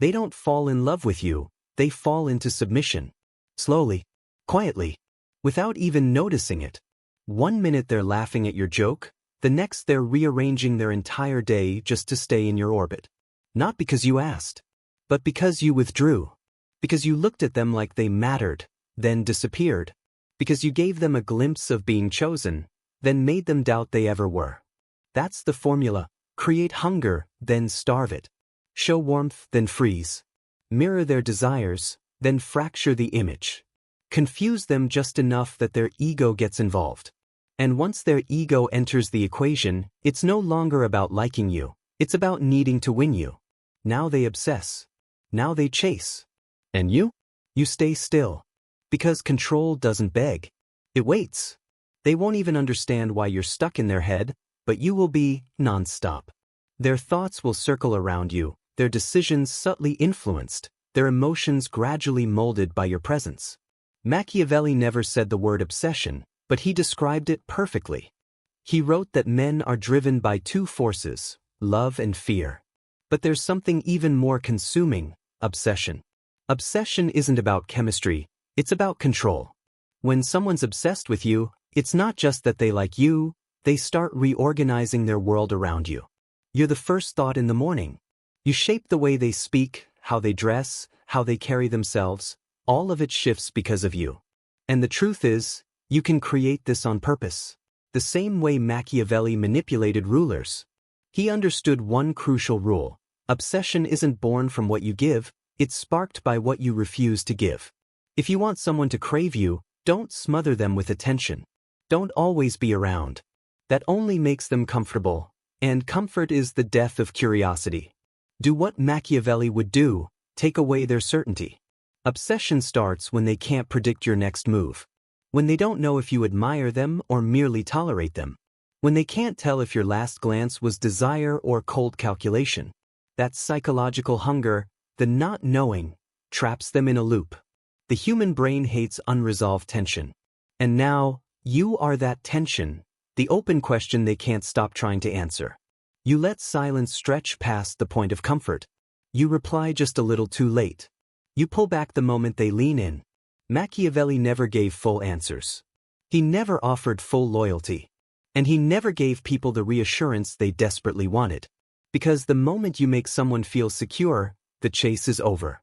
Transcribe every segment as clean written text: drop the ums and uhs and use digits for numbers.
They don't fall in love with you, they fall into submission. Slowly, quietly, without even noticing it. One minute they're laughing at your joke, the next they're rearranging their entire day just to stay in your orbit. Not because you asked, but because you withdrew. Because you looked at them like they mattered, then disappeared. Because you gave them a glimpse of being chosen, then made them doubt they ever were. That's the formula. Create hunger, then starve it. Show warmth, then freeze. Mirror their desires, then fracture the image. Confuse them just enough that their ego gets involved. And once their ego enters the equation, it's no longer about liking you, it's about needing to win you. Now they obsess. Now they chase. And you? You stay still. Because control doesn't beg. It waits. They won't even understand why you're stuck in their head, but you will be non-stop. Their thoughts will circle around you, their decisions subtly influenced, their emotions gradually molded by your presence. Machiavelli never said the word obsession, but he described it perfectly. He wrote that men are driven by two forces, love and fear. But there's something even more consuming, obsession. Obsession isn't about chemistry, it's about control. When someone's obsessed with you, it's not just that they like you, they start reorganizing their world around you. You're the first thought in the morning. You shape the way they speak, how they dress, how they carry themselves. All of it shifts because of you. And the truth is, you can create this on purpose. The same way Machiavelli manipulated rulers. He understood one crucial rule. Obsession isn't born from what you give, it's sparked by what you refuse to give. If you want someone to crave you, don't smother them with attention. Don't always be around. That only makes them comfortable, and comfort is the death of curiosity. Do what Machiavelli would do, take away their certainty. Obsession starts when they can't predict your next move. When they don't know if you admire them or merely tolerate them. When they can't tell if your last glance was desire or cold calculation. That psychological hunger, the not knowing, traps them in a loop. The human brain hates unresolved tension. And now, you are that tension, the open question they can't stop trying to answer. You let silence stretch past the point of comfort. You reply just a little too late. You pull back the moment they lean in. Machiavelli never gave full answers. He never offered full loyalty. And he never gave people the reassurance they desperately wanted. Because the moment you make someone feel secure, the chase is over.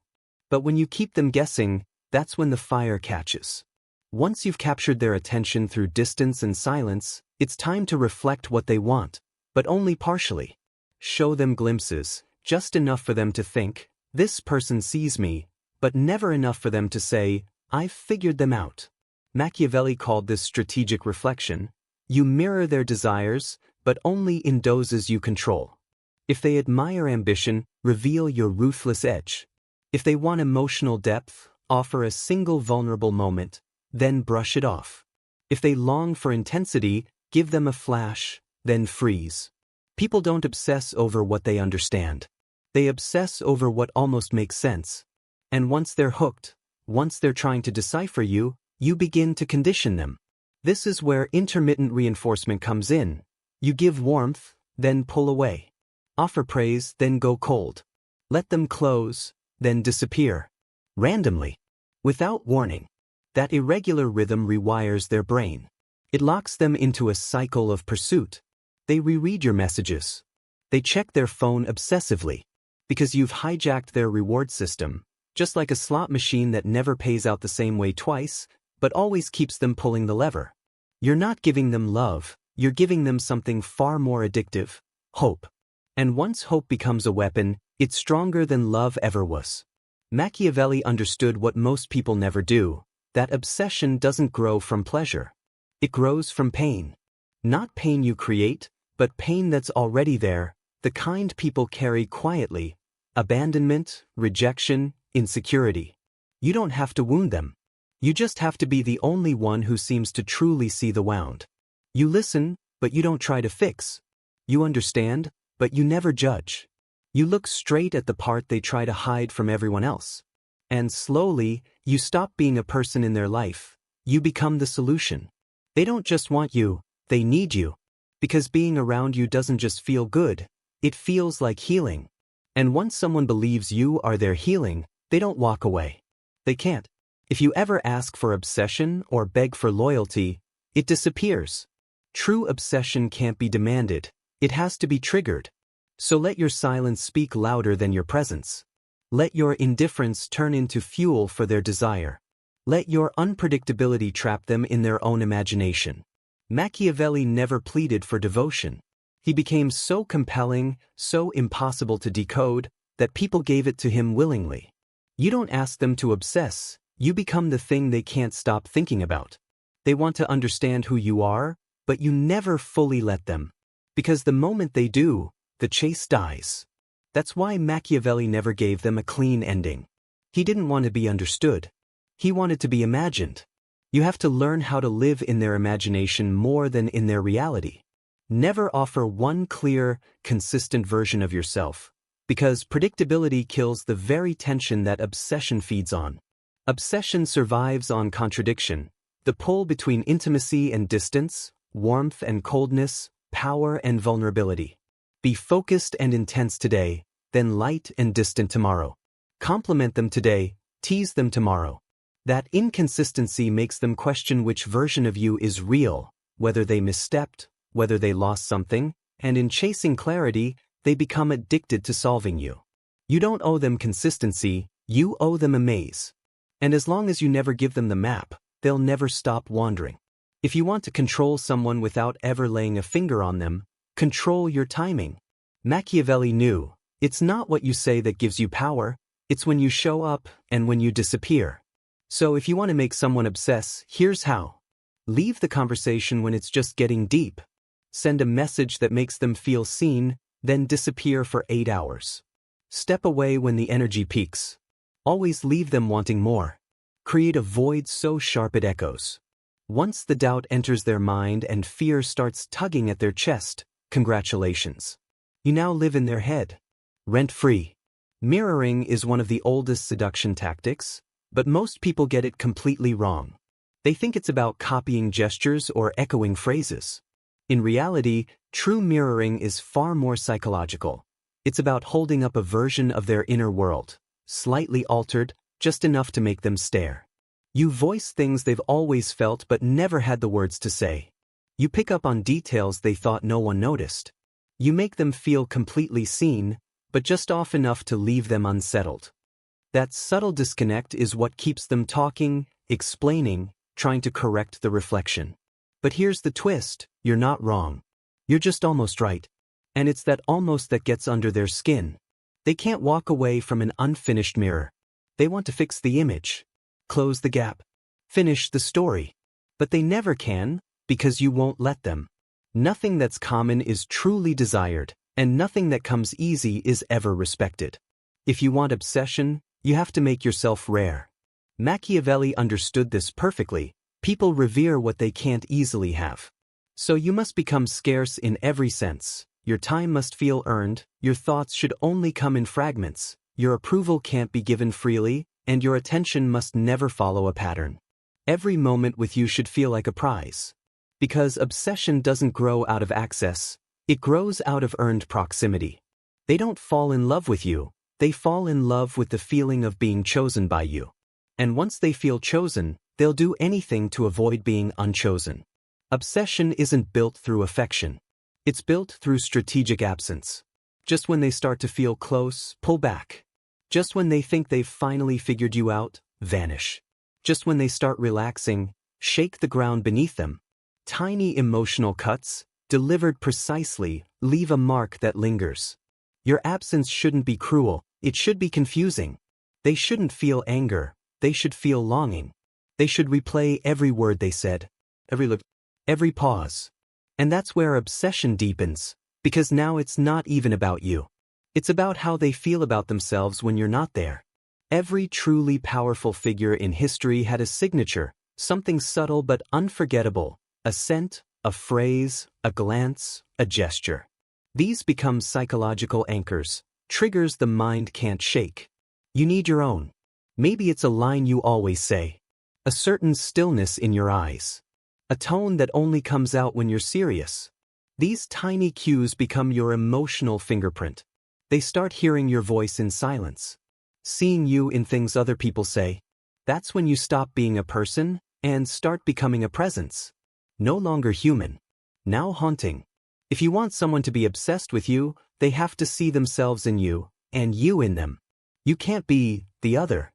But when you keep them guessing, that's when the fire catches. Once you've captured their attention through distance and silence, it's time to reflect what they want, but only partially. Show them glimpses, just enough for them to think, this person sees me, but never enough for them to say, I've figured them out. Machiavelli called this strategic reflection. You mirror their desires, but only in doses you control. If they admire ambition, reveal your ruthless edge. If they want emotional depth, offer a single vulnerable moment, then brush it off. If they long for intensity, give them a flash, then freeze. People don't obsess over what they understand. They obsess over what almost makes sense. And once they're hooked, once they're trying to decipher you, you begin to condition them. This is where intermittent reinforcement comes in. You give warmth, then pull away. Offer praise, then go cold. Let them close, then disappear. Randomly. Without warning. That irregular rhythm rewires their brain. It locks them into a cycle of pursuit. They reread your messages. They check their phone obsessively. Because you've hijacked their reward system, just like a slot machine that never pays out the same way twice, but always keeps them pulling the lever. You're not giving them love, you're giving them something far more addictive, hope. And once hope becomes a weapon, it's stronger than love ever was. Machiavelli understood what most people never do, that obsession doesn't grow from pleasure. It grows from pain. Not pain you create, but pain that's already there, the kind people carry quietly. Abandonment, rejection, insecurity. You don't have to wound them. You just have to be the only one who seems to truly see the wound. You listen, but you don't try to fix. You understand, but you never judge. You look straight at the part they try to hide from everyone else. And slowly, you stop being a person in their life. You become the solution. They don't just want you, they need you. Because being around you doesn't just feel good, it feels like healing. And once someone believes you are their healing, they don't walk away. They can't. If you ever ask for obsession or beg for loyalty, it disappears. True obsession can't be demanded. It has to be triggered. So let your silence speak louder than your presence. Let your indifference turn into fuel for their desire. Let your unpredictability trap them in their own imagination. Machiavelli never pleaded for devotion. He became so compelling, so impossible to decode, that people gave it to him willingly. You don't ask them to obsess, you become the thing they can't stop thinking about. They want to understand who you are, but you never fully let them. Because the moment they do, the chase dies. That's why Machiavelli never gave them a clean ending. He didn't want to be understood. He wanted to be imagined. You have to learn how to live in their imagination more than in their reality. Never offer one clear, consistent version of yourself, because predictability kills the very tension that obsession feeds on. Obsession survives on contradiction, the pull between intimacy and distance, warmth and coldness, power and vulnerability. Be focused and intense today, then light and distant tomorrow. Compliment them today, tease them tomorrow. That inconsistency makes them question which version of you is real, whether they misstepped, whether they lost something, and in chasing clarity, they become addicted to solving you. You don't owe them consistency, you owe them a maze. And as long as you never give them the map, they'll never stop wandering. If you want to control someone without ever laying a finger on them, control your timing. Machiavelli knew, it's not what you say that gives you power, it's when you show up and when you disappear. So if you want to make someone obsess, here's how. Leave the conversation when it's just getting deep. Send a message that makes them feel seen, then disappear for 8 hours. Step away when the energy peaks. Always leave them wanting more. Create a void so sharp it echoes. Once the doubt enters their mind and fear starts tugging at their chest, congratulations. You now live in their head. Rent-free. Mirroring is one of the oldest seduction tactics, but most people get it completely wrong. They think it's about copying gestures or echoing phrases. In reality, true mirroring is far more psychological. It's about holding up a version of their inner world, slightly altered, just enough to make them stare. You voice things they've always felt but never had the words to say. You pick up on details they thought no one noticed. You make them feel completely seen, but just off enough to leave them unsettled. That subtle disconnect is what keeps them talking, explaining, trying to correct the reflection. But here's the twist, you're not wrong. You're just almost right. And it's that almost that gets under their skin. They can't walk away from an unfinished mirror. They want to fix the image, close the gap, finish the story. But they never can, because you won't let them. Nothing that's common is truly desired, and nothing that comes easy is ever respected. If you want obsession, you have to make yourself rare. Machiavelli understood this perfectly. People revere what they can't easily have. So you must become scarce in every sense. Your time must feel earned, your thoughts should only come in fragments, your approval can't be given freely, and your attention must never follow a pattern. Every moment with you should feel like a prize. Because obsession doesn't grow out of access, it grows out of earned proximity. They don't fall in love with you, they fall in love with the feeling of being chosen by you. And once they feel chosen, they'll do anything to avoid being unchosen. Obsession isn't built through affection. It's built through strategic absence. Just when they start to feel close, pull back. Just when they think they've finally figured you out, vanish. Just when they start relaxing, shake the ground beneath them. Tiny emotional cuts, delivered precisely, leave a mark that lingers. Your absence shouldn't be cruel, it should be confusing. They shouldn't feel anger, they should feel longing. They should replay every word they said, every look, every pause. And that's where obsession deepens, because now it's not even about you. It's about how they feel about themselves when you're not there. Every truly powerful figure in history had a signature, something subtle but unforgettable, a scent, a phrase, a glance, a gesture. These become psychological anchors, triggers the mind can't shake. You need your own. Maybe it's a line you always say, a certain stillness in your eyes, a tone that only comes out when you're serious. These tiny cues become your emotional fingerprint. They start hearing your voice in silence, seeing you in things other people say. That's when you stop being a person and start becoming a presence. No longer human, now haunting. If you want someone to be obsessed with you, they have to see themselves in you, and you in them. You can't be the other.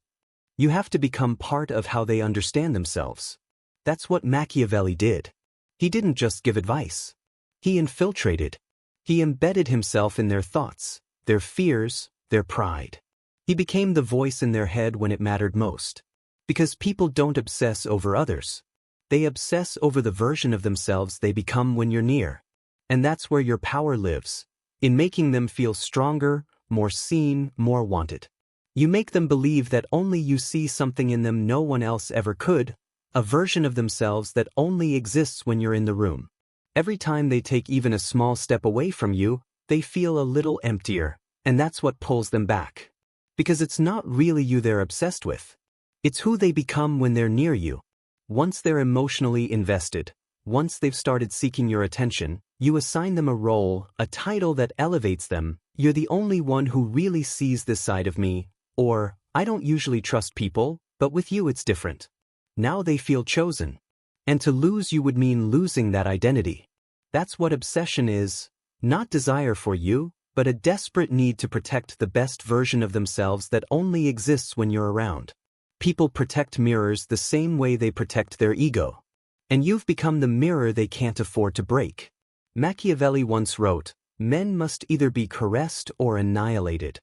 You have to become part of how they understand themselves. That's what Machiavelli did. He didn't just give advice. He infiltrated. He embedded himself in their thoughts, their fears, their pride. He became the voice in their head when it mattered most. Because people don't obsess over others. They obsess over the version of themselves they become when you're near. And that's where your power lives, in making them feel stronger, more seen, more wanted. You make them believe that only you see something in them no one else ever could, a version of themselves that only exists when you're in the room. Every time they take even a small step away from you, they feel a little emptier, and that's what pulls them back. Because it's not really you they're obsessed with. It's who they become when they're near you. Once they're emotionally invested, once they've started seeking your attention, you assign them a role, a title that elevates them. You're the only one who really sees this side of me, or, I don't usually trust people, but with you it's different. Now they feel chosen. And to lose you would mean losing that identity. That's what obsession is, not desire for you, but a desperate need to protect the best version of themselves that only exists when you're around. People protect mirrors the same way they protect their ego. And you've become the mirror they can't afford to break. Machiavelli once wrote, "Men must either be caressed or annihilated."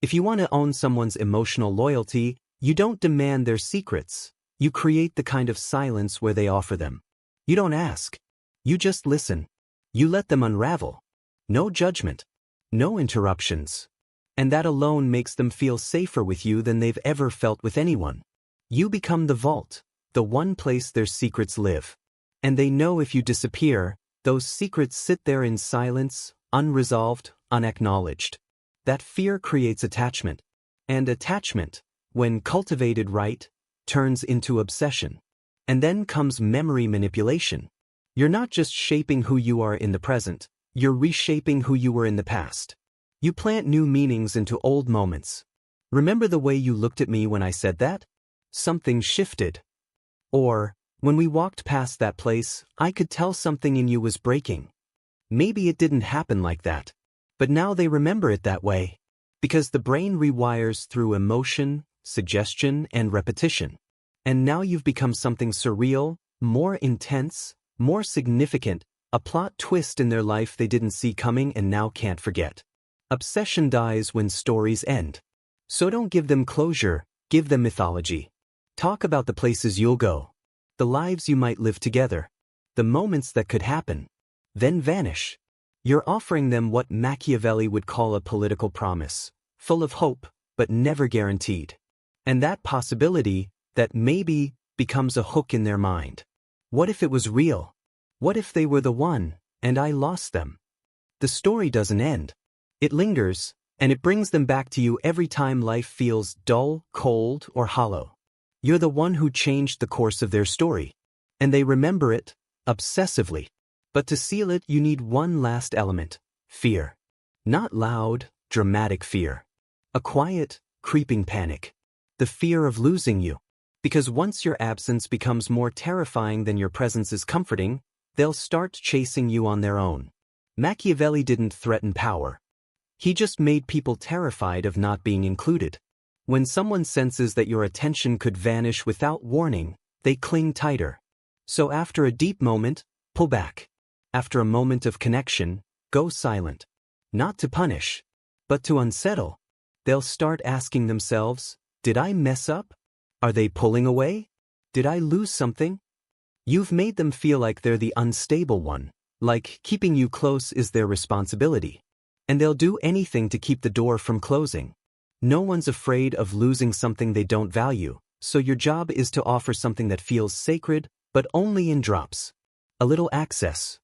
If you want to own someone's emotional loyalty, you don't demand their secrets. You create the kind of silence where they offer them. You don't ask. You just listen. You let them unravel. No judgment. No interruptions. And that alone makes them feel safer with you than they've ever felt with anyone. You become the vault, the one place their secrets live. And they know if you disappear, those secrets sit there in silence, unresolved, unacknowledged. That fear creates attachment. And attachment, when cultivated right, turns into obsession. And then comes memory manipulation. You're not just shaping who you are in the present, you're reshaping who you were in the past. You plant new meanings into old moments. Remember the way you looked at me when I said that? Something shifted. Or, when we walked past that place, I could tell something in you was breaking. Maybe it didn't happen like that. But now they remember it that way. Because the brain rewires through emotion, suggestion, and repetition. And now you've become something surreal, more intense, more significant, a plot twist in their life they didn't see coming and now can't forget. Obsession dies when stories end. So don't give them closure, give them mythology. Talk about the places you'll go, the lives you might live together, the moments that could happen, then vanish. You're offering them what Machiavelli would call a political promise, full of hope, but never guaranteed. And that possibility, that maybe, becomes a hook in their mind. What if it was real? What if they were the one, and I lost them? The story doesn't end. It lingers, and it brings them back to you every time life feels dull, cold, or hollow. You're the one who changed the course of their story. And they remember it, obsessively. But to seal it, you need one last element: fear. Not loud, dramatic fear. A quiet, creeping panic. The fear of losing you. Because once your absence becomes more terrifying than your presence is comforting, they'll start chasing you on their own. Machiavelli didn't threaten power. He just made people terrified of not being included. When someone senses that your attention could vanish without warning, they cling tighter. So after a deep moment, pull back. After a moment of connection, go silent. Not to punish, but to unsettle. They'll start asking themselves, did I mess up? Are they pulling away? Did I lose something? You've made them feel like they're the unstable one, like keeping you close is their responsibility. And they'll do anything to keep the door from closing. No one's afraid of losing something they don't value, so your job is to offer something that feels sacred, but only in drops. A little access.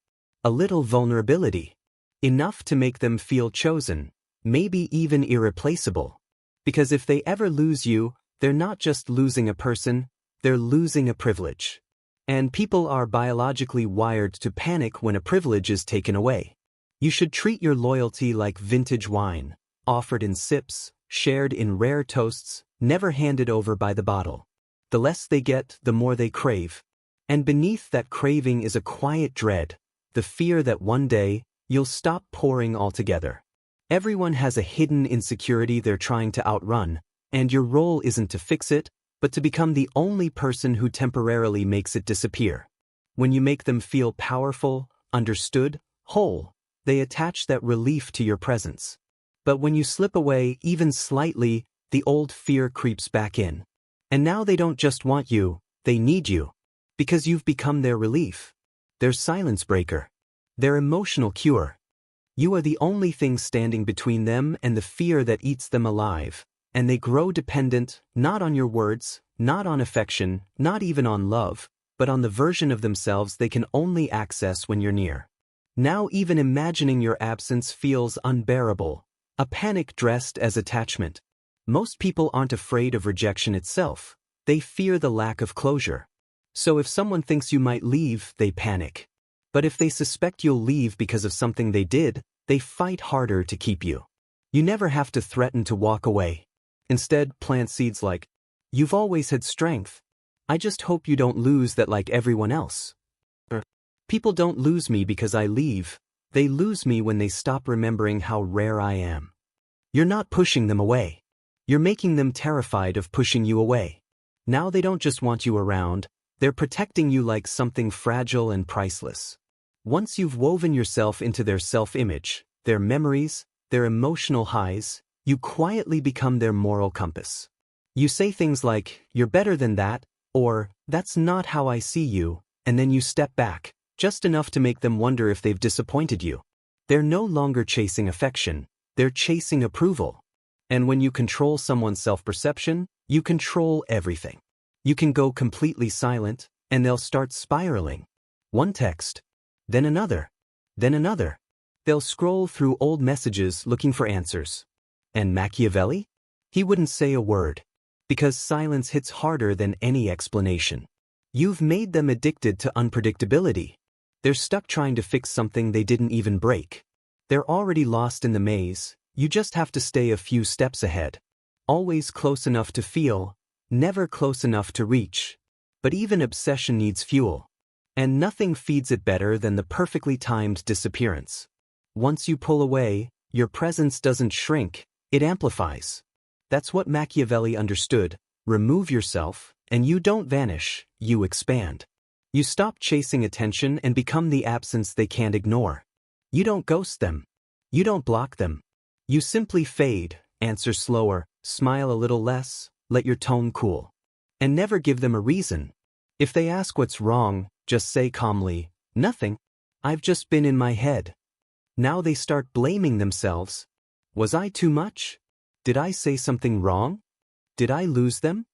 A little vulnerability. Enough to make them feel chosen, maybe even irreplaceable. Because if they ever lose you, they're not just losing a person, they're losing a privilege. And people are biologically wired to panic when a privilege is taken away. You should treat your loyalty like vintage wine, offered in sips, shared in rare toasts, never handed over by the bottle. The less they get, the more they crave. And beneath that craving is a quiet dread, the fear that one day, you'll stop pouring altogether. Everyone has a hidden insecurity they're trying to outrun, and your role isn't to fix it, but to become the only person who temporarily makes it disappear. When you make them feel powerful, understood, whole, they attach that relief to your presence. But when you slip away even slightly, the old fear creeps back in. And now they don't just want you, they need you. Because you've become their relief. Their silence breaker. Their emotional cure. You are the only thing standing between them and the fear that eats them alive. And they grow dependent, not on your words, not on affection, not even on love, but on the version of themselves they can only access when you're near. Now even imagining your absence feels unbearable, a panic dressed as attachment. Most people aren't afraid of rejection itself, they fear the lack of closure. So if someone thinks you might leave, they panic. But if they suspect you'll leave because of something they did, they fight harder to keep you. You never have to threaten to walk away. Instead, plant seeds like, "You've always had strength. I just hope you don't lose that like everyone else." Or, "People don't lose me because I leave, they lose me when they stop remembering how rare I am." You're not pushing them away. You're making them terrified of pushing you away. Now they don't just want you around, they're protecting you like something fragile and priceless. Once you've woven yourself into their self-image, their memories, their emotional highs, you quietly become their moral compass. You say things like, "You're better than that," or "That's not how I see you," and then you step back, just enough to make them wonder if they've disappointed you. They're no longer chasing affection, they're chasing approval. And when you control someone's self-perception, you control everything. You can go completely silent, and they'll start spiraling. One text, then another, then another. They'll scroll through old messages looking for answers. And Machiavelli? He wouldn't say a word. Because silence hits harder than any explanation. You've made them addicted to unpredictability. They're stuck trying to fix something they didn't even break. They're already lost in the maze, you just have to stay a few steps ahead. Always close enough to feel, never close enough to reach. But even obsession needs fuel. And nothing feeds it better than the perfectly timed disappearance. Once you pull away, your presence doesn't shrink, it amplifies. That's what Machiavelli understood. Remove yourself, and you don't vanish, you expand. You stop chasing attention and become the absence they can't ignore. You don't ghost them. You don't block them. You simply fade, answer slower, smile a little less, let your tone cool. And never give them a reason. If they ask what's wrong, just say calmly, "Nothing. I've just been in my head." Now they start blaming themselves. Was I too much? Did I say something wrong? Did I lose them?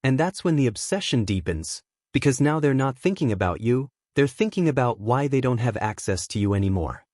And that's when the obsession deepens, because now they're not thinking about you, they're thinking about why they don't have access to you anymore.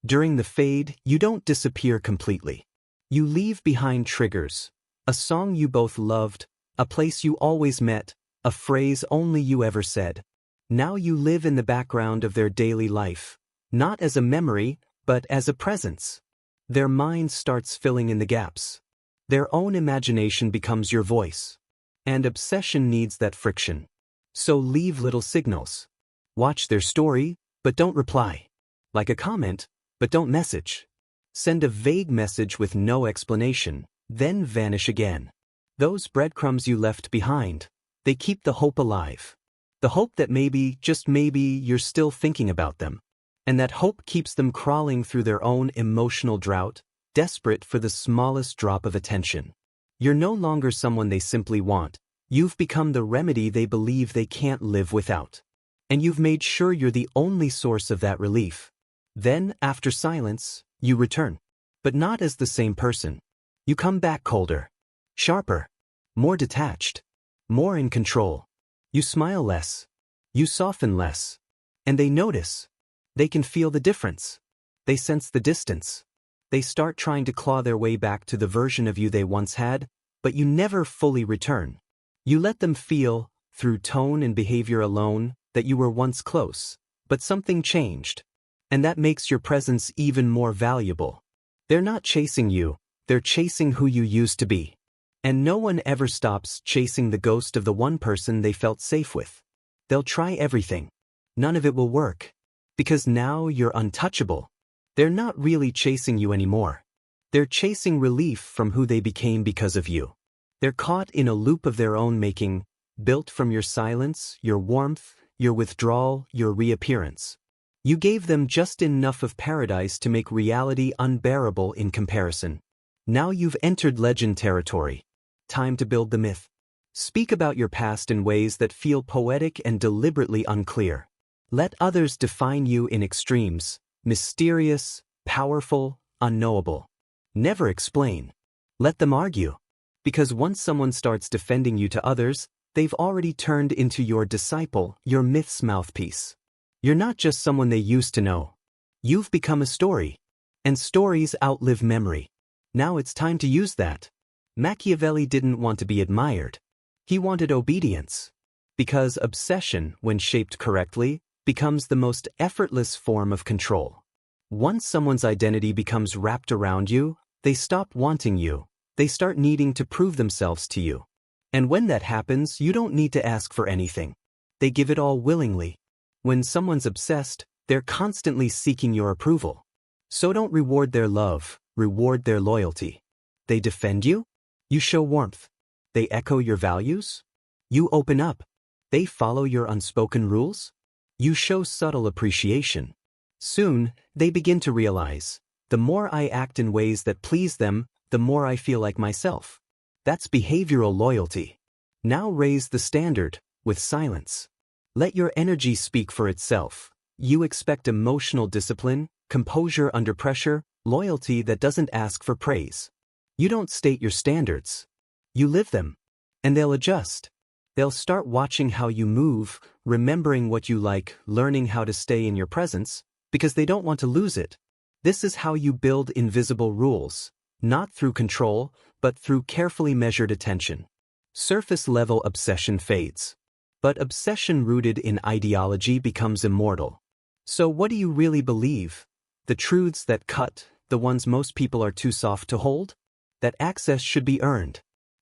During the fade, you don't disappear completely. You leave behind triggers, a song you both loved, a place you always met, a phrase only you ever said. Now you live in the background of their daily life, not as a memory, but as a presence. Their mind starts filling in the gaps. Their own imagination becomes your voice. And obsession needs that friction. So leave little signals. Watch their story, but don't reply. Like a comment, but don't message. Send a vague message with no explanation, then vanish again. Those breadcrumbs you left behind, they keep the hope alive. The hope that maybe, just maybe, you're still thinking about them. And that hope keeps them crawling through their own emotional drought, desperate for the smallest drop of attention. You're no longer someone they simply want. You've become the remedy they believe they can't live without. And you've made sure you're the only source of that relief. Then, after silence, you return. But not as the same person. You come back colder, sharper, more detached, more in control. You smile less. You soften less. And they notice. They can feel the difference. They sense the distance. They start trying to claw their way back to the version of you they once had, but you never fully return. You let them feel, through tone and behavior alone, that you were once close, but something changed. And that makes your presence even more valuable. They're not chasing you, they're chasing who you used to be. And no one ever stops chasing the ghost of the one person they felt safe with. They'll try everything. None of it will work. Because now you're untouchable. They're not really chasing you anymore. They're chasing relief from who they became because of you. They're caught in a loop of their own making, built from your silence, your warmth, your withdrawal, your reappearance. You gave them just enough of paradise to make reality unbearable in comparison. Now you've entered legend territory. Time to build the myth. Speak about your past in ways that feel poetic and deliberately unclear. Let others define you in extremes, mysterious, powerful, unknowable. Never explain. Let them argue. Because once someone starts defending you to others, they've already turned into your disciple, your myth's mouthpiece. You're not just someone they used to know. You've become a story. And stories outlive memory. Now it's time to use that. Machiavelli didn't want to be admired. He wanted obedience. Because obsession, when shaped correctly, becomes the most effortless form of control. Once someone's identity becomes wrapped around you, they stop wanting you. They start needing to prove themselves to you. And when that happens, you don't need to ask for anything. They give it all willingly. When someone's obsessed, they're constantly seeking your approval. So don't reward their love, reward their loyalty. They defend you? You show warmth. They echo your values? You open up. They follow your unspoken rules? You show subtle appreciation. Soon, they begin to realize, the more I act in ways that please them, the more I feel like myself. That's behavioral loyalty. Now raise the standard, with silence. Let your energy speak for itself. You expect emotional discipline, composure under pressure, loyalty that doesn't ask for praise. You don't state your standards. You live them. And they'll adjust. They'll start watching how you move, remembering what you like, learning how to stay in your presence, because they don't want to lose it. This is how you build invisible rules, not through control, but through carefully measured attention. Surface-level obsession fades. But obsession rooted in ideology becomes immortal. So what do you really believe? The truths that cut, the ones most people are too soft to hold? That access should be earned.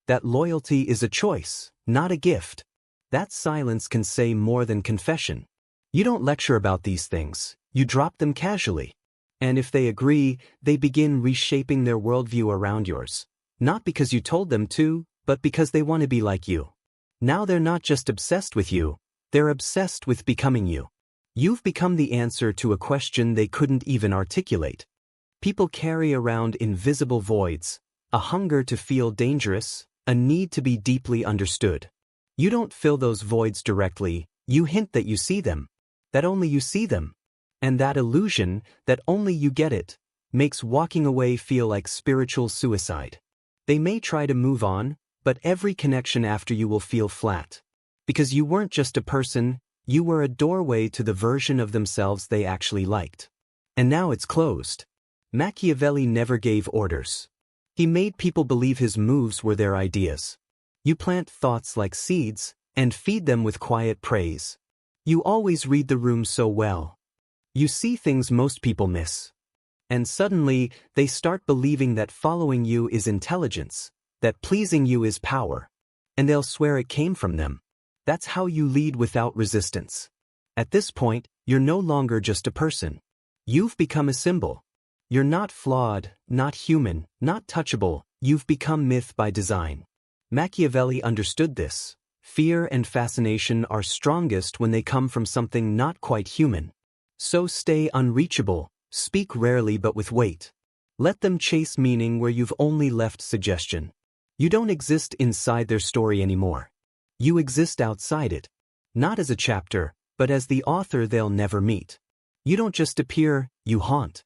That loyalty is a choice, not a gift. That silence can say more than confession. You don't lecture about these things, you drop them casually. And if they agree, they begin reshaping their worldview around yours. Not because you told them to, but because they want to be like you. Now they're not just obsessed with you, they're obsessed with becoming you. You've become the answer to a question they couldn't even articulate. People carry around invisible voids, a hunger to feel dangerous, a need to be deeply understood. You don't fill those voids directly, you hint that you see them, that only you see them. And that illusion, that only you get it, makes walking away feel like spiritual suicide. They may try to move on, but every connection after you will feel flat. Because you weren't just a person, you were a doorway to the version of themselves they actually liked. And now it's closed. Machiavelli never gave orders. He made people believe his moves were their ideas. You plant thoughts like seeds, and feed them with quiet praise. You always read the room so well. You see things most people miss. And suddenly, they start believing that following you is intelligence, that pleasing you is power. And they'll swear it came from them. That's how you lead without resistance. At this point, you're no longer just a person. You've become a symbol. You're not flawed, not human, not touchable, you've become myth by design. Machiavelli understood this. Fear and fascination are strongest when they come from something not quite human. So stay unreachable, speak rarely but with weight. Let them chase meaning where you've only left suggestion. You don't exist inside their story anymore. You exist outside it. Not as a chapter, but as the author they'll never meet. You don't just appear, you haunt.